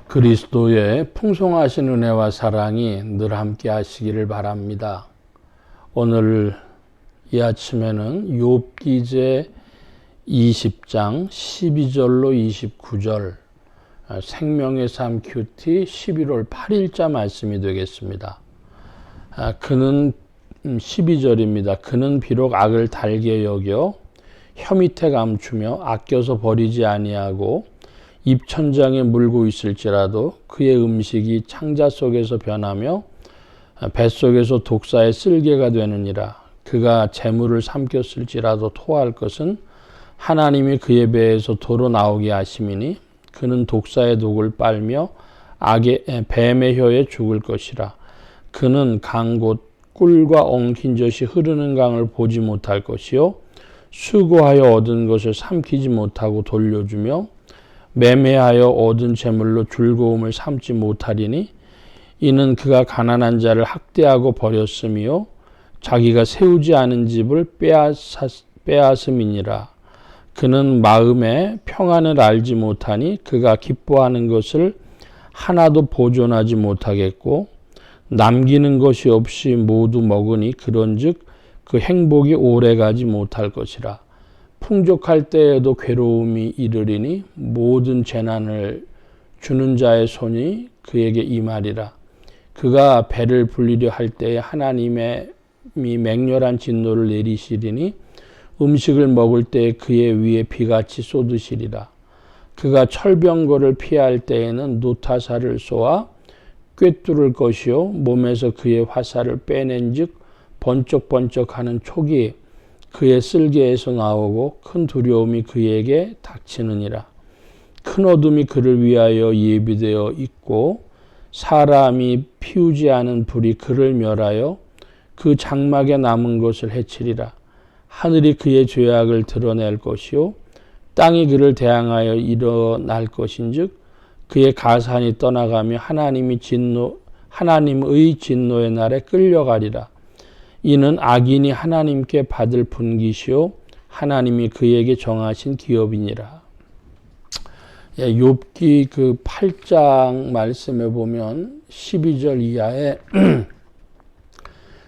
그리스도의 풍성하신 은혜와 사랑이 늘 함께 하시기를 바랍니다. 오늘 이 아침에는 욥기제 20장 12절로 29절 생명의 삶 큐티 11월 8일자 말씀이 되겠습니다. 그는 12절입니다. 그는 비록 악을 달게 여겨 혀 밑에 감추며 아껴서 버리지 아니하고 입천장에 물고 있을지라도 그의 음식이 창자 속에서 변하며 뱃속에서 독사의 쓸개가 되느니라. 그가 재물을 삼켰을지라도 토할 것은 하나님이 그의 배에서 도로 나오게 하심이니 그는 독사의 독을 빨며 뱀의 혀에 죽을 것이라. 그는 강 곧 꿀과 엉킨 젖이 흐르는 강을 보지 못할 것이요 수고하여 얻은 것을 삼키지 못하고 돌려주며 매매하여 얻은 재물로 즐거움을 삼지 못하리니 이는 그가 가난한 자를 학대하고 버렸으며 자기가 세우지 않은 집을 빼앗음이니라. 그는 마음의 평안을 알지 못하니 그가 기뻐하는 것을 하나도 보존하지 못하겠고 남기는 것이 없이 모두 먹으니 그런즉 그 행복이 오래가지 못할 것이라. 풍족할 때에도 괴로움이 이르리니 모든 재난을 주는 자의 손이 그에게 임하리라. 그가 배를 불리려 할 때에 하나님의 맹렬한 진노를 내리시리니 음식을 먹을 때에 그의 위에 비같이 쏟으시리라. 그가 철병거를 피할 때에는 노타사를 쏘아 꿰뚫을 것이요 몸에서 그의 화살을 빼낸즉 번쩍번쩍하는 촉이 그의 쓸개에서 나오고 큰 두려움이 그에게 닥치느니라. 큰 어둠이 그를 위하여 예비되어 있고 사람이 피우지 않은 불이 그를 멸하여 그 장막에 남은 것을 해치리라. 하늘이 그의 죄악을 드러낼 것이요 땅이 그를 대항하여 일어날 것인즉 그의 가산이 떠나가며 하나님의 진노의 날에 끌려가리라. 이는 악인이 하나님께 받을 분깃이요 하나님이 그에게 정하신 기업이니라. 욥기 그 8장 말씀에 보면 12절 이하에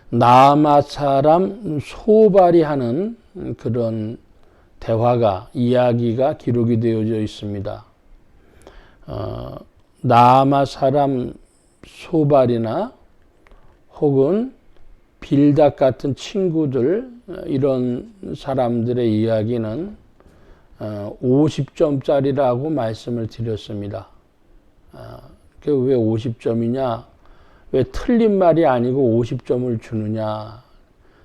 나아마 사람 소발이 하는 그런 대화가 이야기가 기록이 되어져 있습니다. 나아마 사람 소발이나 혹은 빌닷 같은 친구들 이런 사람들의 이야기는 50점짜리라고 말씀을 드렸습니다. 그게 왜 50점이냐? 왜 틀린 말이 아니고 50점을 주느냐?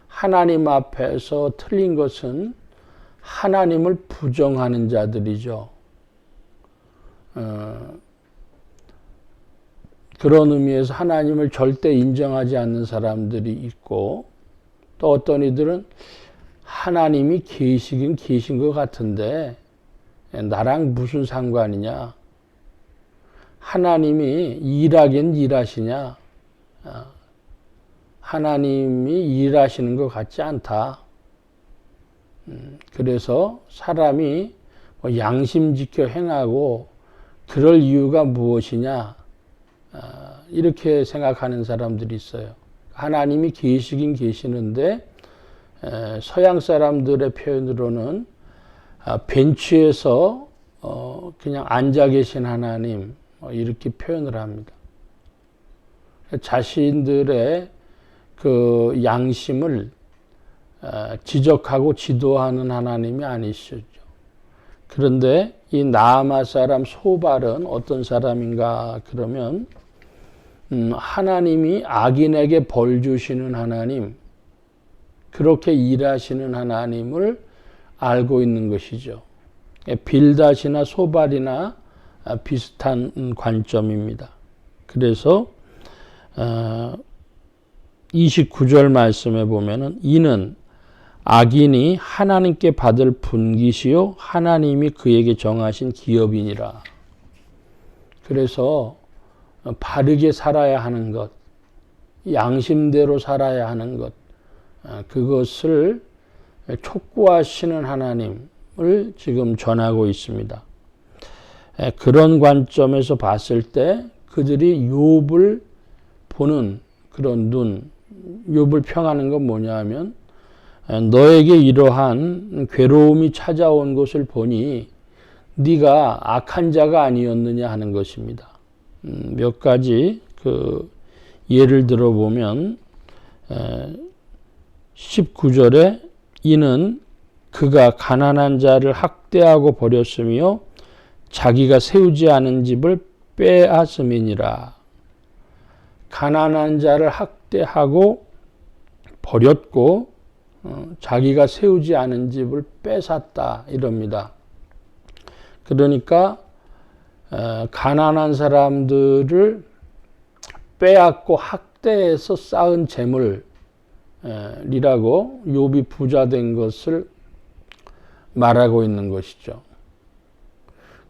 하나님 앞에서 틀린 것은 하나님을 부정하는 자들이죠. 그런 의미에서 하나님을 절대 인정하지 않는 사람들이 있고 또 어떤 이들은 하나님이 계시긴 계신 것 같은데 나랑 무슨 상관이냐? 하나님이 일하긴 일하시냐? 하나님이 일하시는 것 같지 않다. 그래서 사람이 양심 지켜 행하고 그럴 이유가 무엇이냐? 이렇게 생각하는 사람들이 있어요. 하나님이 계시긴 계시는데 서양 사람들의 표현으로는 벤치에서 그냥 앉아 계신 하나님 이렇게 표현을 합니다. 자신들의 그 양심을 지적하고 지도하는 하나님이 아니시죠. 그런데 이 나아마 사람 소발은 어떤 사람인가 그러면 하나님이 악인에게 벌 주시는 하나님, 그렇게 일하시는 하나님을 알고 있는 것이죠. 빌닷이나 소발이나 비슷한 관점입니다. 그래서 29절 말씀에 보면은 이는 악인이 하나님께 받을 분깃이요 하나님이 그에게 정하신 기업이니라. 그래서 바르게 살아야 하는 것, 양심대로 살아야 하는 것, 그것을 촉구하시는 하나님을 지금 전하고 있습니다. 그런 관점에서 봤을 때 그들이 욥을 보는 그런 눈, 욥을 평하는 건 뭐냐 하면 너에게 이러한 괴로움이 찾아온 것을 보니 네가 악한 자가 아니었느냐 하는 것입니다. 몇 가지 그 예를 들어보면 19절에 이는 그가 가난한 자를 학대하고 버렸으며 자기가 세우지 않은 집을 빼앗음이니라. 가난한 자를 학대하고 버렸고 자기가 세우지 않은 집을 뺏었다 이럽니다. 그러니까 가난한 사람들을 빼앗고 학대해서 쌓은 재물이라고 욥이 부자 된 것을 말하고 있는 것이죠.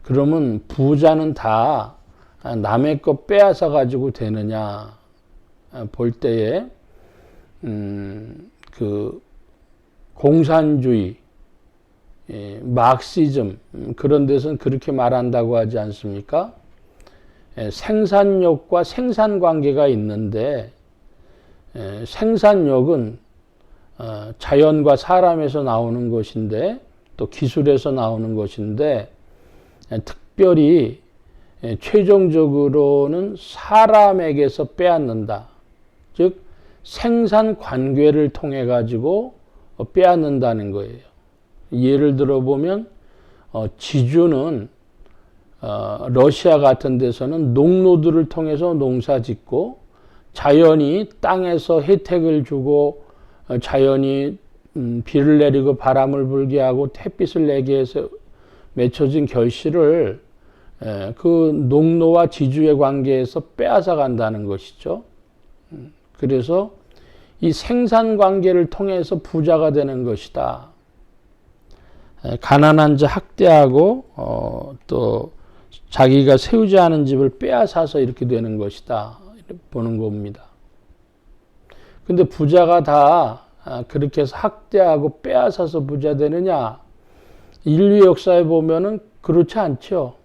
그러면 부자는 다 남의 것 빼앗아 가지고 되느냐 볼 때에 그 공산주의, 막시즘 그런 데서는 그렇게 말한다고 하지 않습니까? 생산력과 생산관계가 있는데 생산력은 자연과 사람에서 나오는 것인데 또 기술에서 나오는 것인데 특별히 최종적으로는 사람에게서 빼앗는다. 즉 생산관계를 통해 가지고 빼앗는다는 거예요. 예를 들어보면 지주는 러시아 같은 데서는 농노들을 통해서 농사 짓고 자연이 땅에서 혜택을 주고 자연이 비를 내리고 바람을 불게 하고 햇빛을 내게 해서 맺혀진 결실을 그 농노와 지주의 관계에서 빼앗아 간다는 것이죠. 그래서 이 생산관계를 통해서 부자가 되는 것이다. 가난한 자 학대하고 또 자기가 세우지 않은 집을 빼앗아서 이렇게 되는 것이다. 이렇게 보는 겁니다. 근데 부자가 다 그렇게 해서 학대하고 빼앗아서 부자 되느냐? 인류 역사에 보면은 그렇지 않죠.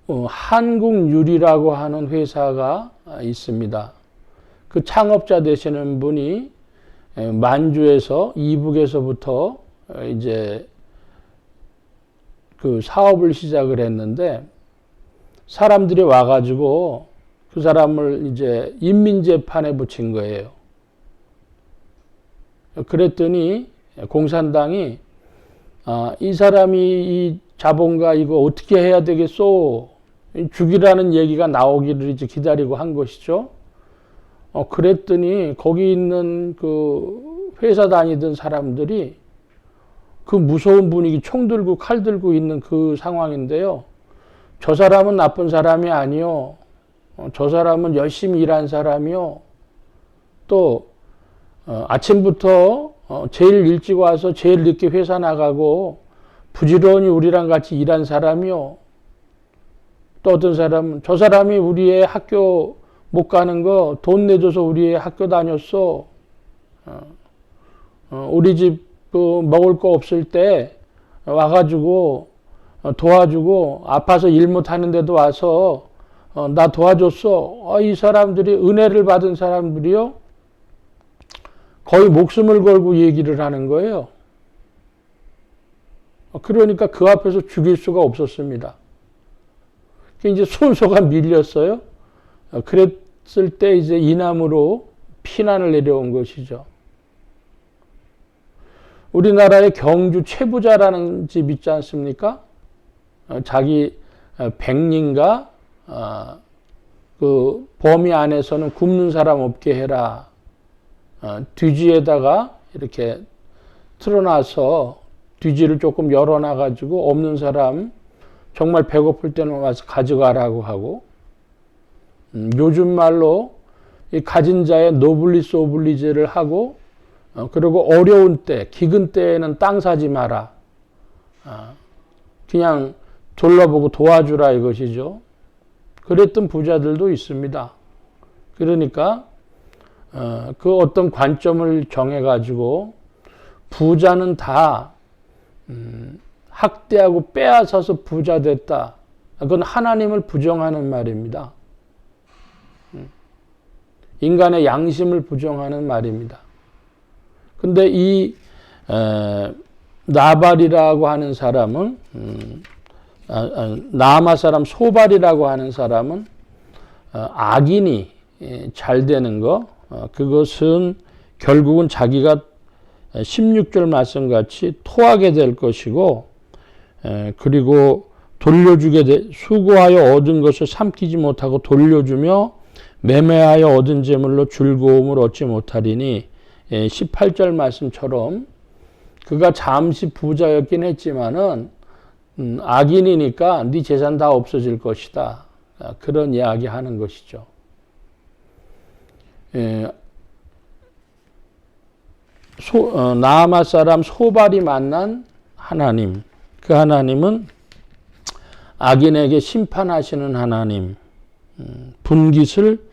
한국유리라고 하는 회사가 있습니다. 그 창업자 되시는 분이 만주에서 이북에서부터 이제 그 사업을 시작을 했는데 사람들이 와가지고 그 사람을 이제 인민재판에 붙인 거예요. 그랬더니 공산당이 이 사람이 이 자본가 이거 어떻게 해야 되겠소? 죽이라는 얘기가 나오기를 이제 기다리고 한 것이죠. 그랬더니 거기 있는 그 회사 다니던 사람들이 그 무서운 분위기 총 들고 칼 들고 있는 그 상황인데요. 저 사람은 나쁜 사람이 아니요. 저 사람은 열심히 일한 사람이요. 또 아침부터 제일 일찍 와서 제일 늦게 회사 나가고 부지런히 우리랑 같이 일한 사람이요. 또 어떤 사람은 저 사람이 우리의 학교 못 가는 거 돈 내줘서 우리의 학교 다녔어. 우리 집 먹을 거 없을 때 와가지고 도와주고 아파서 일 못하는데도 와서 나 도와줬어. 이 사람들이 은혜를 받은 사람들이요. 거의 목숨을 걸고 얘기를 하는 거예요. 그러니까 그 앞에서 죽일 수가 없었습니다. 이제 순서가 밀렸어요. 그랬을 때 이제 이남으로 피난을 내려온 것이죠. 우리나라의 경주 최부자라는 집 있지 않습니까? 자기 백리인가 그 범위 안에서는 굶는 사람 없게 해라. 뒤지에다가 이렇게 틀어놔서 뒤지를 조금 열어놔가지고 없는 사람 정말 배고플 때는 와서 가져가라고 하고 요즘 말로 이 가진 자의 노블리스 오블리제를 하고 그리고 어려운 때 기근 때에는 땅 사지 마라. 그냥 둘러보고 도와주라 이것이죠. 그랬던 부자들도 있습니다. 그러니까 그 어떤 관점을 정해가지고 부자는 다 학대하고 빼앗아서 부자 됐다. 그건 하나님을 부정하는 말입니다. 인간의 양심을 부정하는 말입니다. 근데 이 나발이라고 하는 사람은 나아마 사람 소발이라고 하는 사람은 악인이 잘 되는 거, 그것은 결국은 자기가 16절 말씀같이 토하게 될 것이고, 그리고 돌려주게 수고하여 얻은 것을 삼키지 못하고 돌려주며 매매하여 얻은 재물로 즐거움을 얻지 못하리니, 18절 말씀처럼 그가 잠시 부자였긴 했지만은 악인이니까 네 재산 다 없어질 것이다. 그런 이야기 하는 것이죠. 나아마 사람 소발이 만난 하나님, 그 하나님은 악인에게 심판하시는 하나님, 분깃을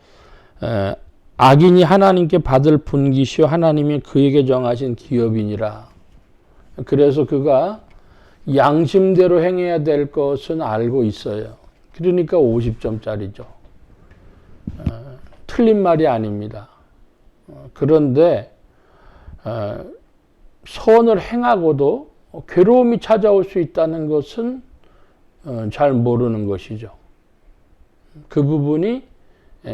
악인이 하나님께 받을 분깃이요 하나님이 그에게 정하신 기업이니라. 그래서 그가 양심대로 행해야 될 것은 알고 있어요. 그러니까 50점짜리죠. 틀린 말이 아닙니다. 그런데 선을 행하고도 괴로움이 찾아올 수 있다는 것은 잘 모르는 것이죠. 그 부분이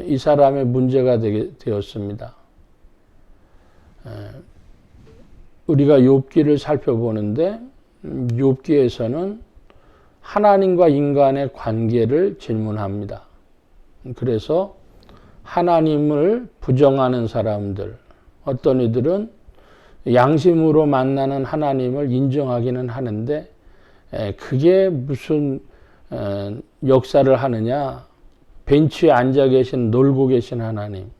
이 사람의 문제가 되었습니다. 우리가 욥기를 살펴보는데 욥기에서는 하나님과 인간의 관계를 질문합니다. 그래서 하나님을 부정하는 사람들, 어떤 이들은 양심으로 만나는 하나님을 인정하기는 하는데 그게 무슨 역사를 하느냐. 벤치에 앉아 계신, 놀고 계신 하나님.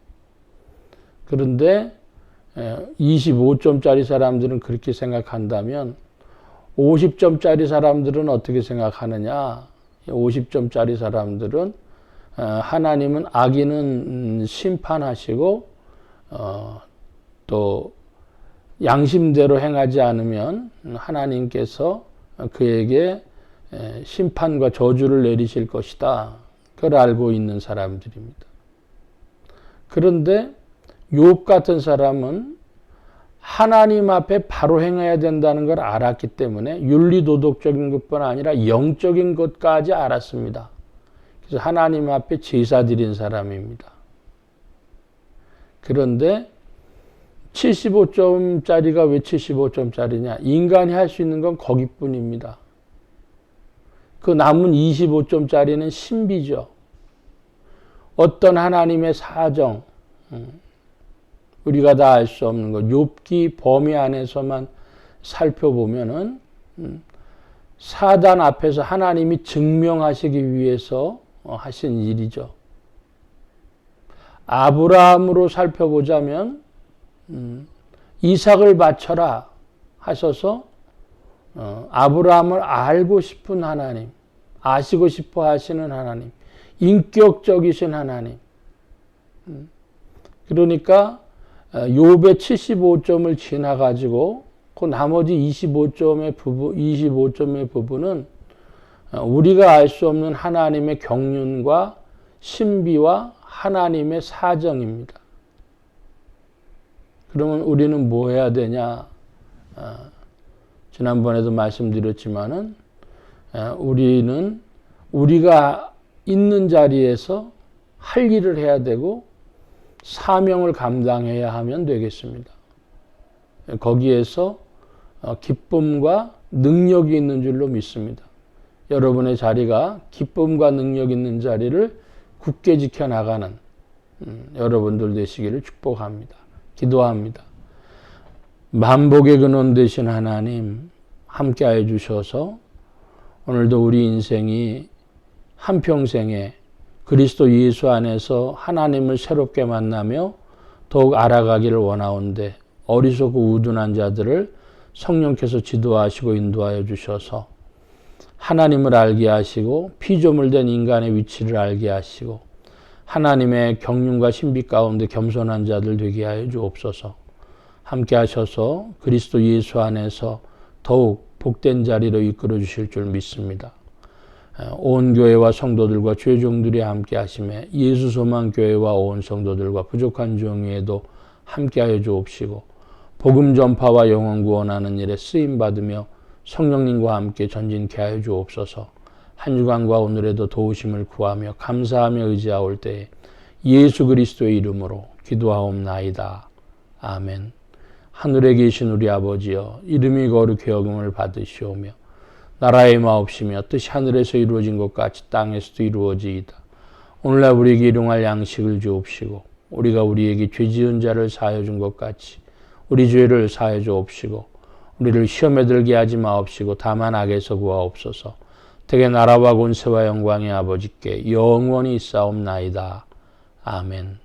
그런데 25점짜리 사람들은 그렇게 생각한다면 50점짜리 사람들은 어떻게 생각하느냐. 50점짜리 사람들은 하나님은 악인은 심판하시고 또 양심대로 행하지 않으면 하나님께서 그에게 심판과 저주를 내리실 것이다. 그걸 알고 있는 사람들입니다. 그런데 욥 같은 사람은 하나님 앞에 바로 행해야 된다는 걸 알았기 때문에 윤리도덕적인 것뿐 아니라 영적인 것까지 알았습니다. 그래서 하나님 앞에 제사 드린 사람입니다. 그런데 75점짜리가 왜 75점짜리냐? 인간이 할 수 있는 건 거기뿐입니다. 그 남은 25점짜리는 신비죠. 어떤 하나님의 사정, 우리가 다 알 수 없는 것, 욥기 범위 안에서만 살펴보면은 사단 앞에서 하나님이 증명하시기 위해서 하신 일이죠. 아브라함으로 살펴보자면 이삭을 바쳐라 하셔서 아브라함을 알고 싶은 하나님, 아시고 싶어 하시는 하나님, 인격적이신 하나님. 그러니까 욥의 75점을 지나가지고 그 나머지 25점의 부분은 우리가 알 수 없는 하나님의 경륜과 신비와 하나님의 사정입니다. 그러면 우리는 뭐 해야 되냐? 지난번에도 말씀드렸지만은 우리는 우리가 있는 자리에서 할 일을 해야 되고 사명을 감당해야 하면 되겠습니다. 거기에서 기쁨과 능력이 있는 줄로 믿습니다. 여러분의 자리가 기쁨과 능력 있는 자리를 굳게 지켜나가는 여러분들 되시기를 축복합니다. 기도합니다. 만복의 근원 되신 하나님 함께해 주셔서 오늘도 우리 인생이 한평생에 그리스도 예수 안에서 하나님을 새롭게 만나며 더욱 알아가기를 원하온데 어리석고 우둔한 자들을 성령께서 지도하시고 인도하여 주셔서 하나님을 알게 하시고 피조물된 인간의 위치를 알게 하시고 하나님의 경륜과 신비 가운데 겸손한 자들 되게 하여 주옵소서. 함께 하셔서 그리스도 예수 안에서 더욱 복된 자리로 이끌어 주실 줄 믿습니다. 온 교회와 성도들과 죄종들이 함께 하심에 예수소망교회와 온 성도들과 부족한 종위에도 함께하여 주옵시고 복음 전파와 영혼 구원하는 일에 쓰임받으며 성령님과 함께 전진케 하여 주옵소서. 한 주간과 오늘에도 도우심을 구하며 감사하며 의지하올 때에 예수 그리스도의 이름으로 기도하옵나이다. 아멘. 하늘에 계신 우리 아버지여, 이름이 거룩히 여김을 받으시오며 나라의 마옵시며 뜻이 하늘에서 이루어진 것 같이 땅에서도 이루어지이다. 오늘날 우리에게 일용할 양식을 주옵시고 우리가 우리에게 죄 지은 자를 사하여 준 것 같이 우리 죄를 사하여 주옵시고 우리를 시험에 들게 하지 마옵시고 다만 악에서 구하옵소서. 대개 나라와 권세와 영광의 아버지께 영원히 있사옵나이다. 아멘.